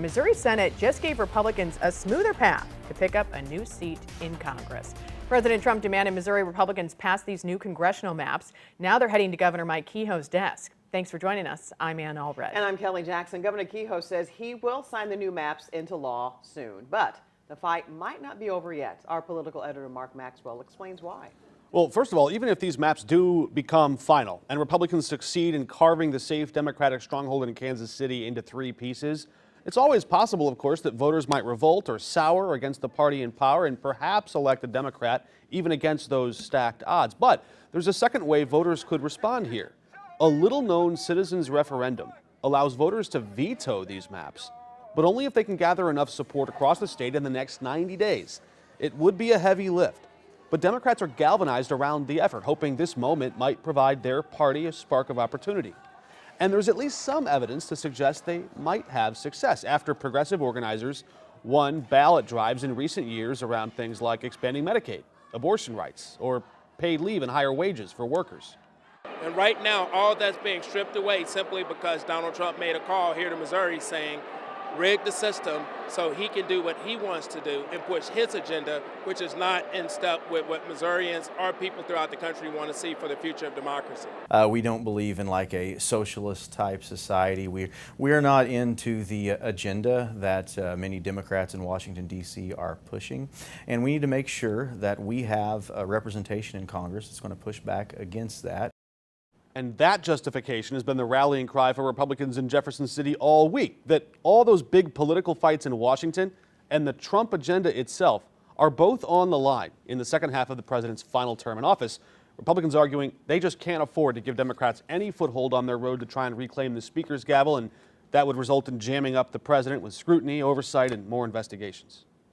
Missouri Senate just gave Republicans a smoother path to pick up a new seat in Congress. President Trump demanded Missouri Republicans pass these new congressional maps. Now they're heading to Governor Mike Kehoe's desk. Thanks for joining us. I'm Ann Allred. And I'm Kelly Jackson. Governor Kehoe says he will sign the new maps into law soon, but the fight might not be over yet. Our political editor Mark Maxwell explains why. Well, first of all, even if these maps do become final and Republicans succeed in carving the safe Democratic stronghold in Kansas City into three pieces, it's always possible, of course, that voters might revolt or sour against the party in power and perhaps elect a Democrat, even against those stacked odds. But there's a second way voters could respond here. A little-known citizens' referendum allows voters to veto these maps, but only if they can gather enough support across the state in the next 90 days. It would be a heavy lift, but Democrats are galvanized around the effort, hoping this moment might provide their party a spark of opportunity. And there's at least some evidence to suggest they might have success after progressive organizers won ballot drives in recent years around things like expanding Medicaid, abortion rights, or paid leave and higher wages for workers. And right now, all that's being stripped away simply because Donald Trump made a call here to Missouri saying, rig the system so he can do what he wants to do and push his agenda, which is not in step with what Missourians or people throughout the country want to see for the future of democracy. We don't believe in like a socialist type society. We're not into the agenda that many Democrats in Washington, D.C. are pushing. And we need to make sure that we have a representation in Congress that's going to push back against that. And that justification has been the rallying cry for Republicans in Jefferson City all week, that all those big political fights in Washington and the Trump agenda itself are both on the line in the second half of the president's final term in office. Republicans arguing they just can't afford to give Democrats any foothold on their road to try and reclaim the speaker's gavel, and that would result in jamming up the president with scrutiny, oversight, and more investigations.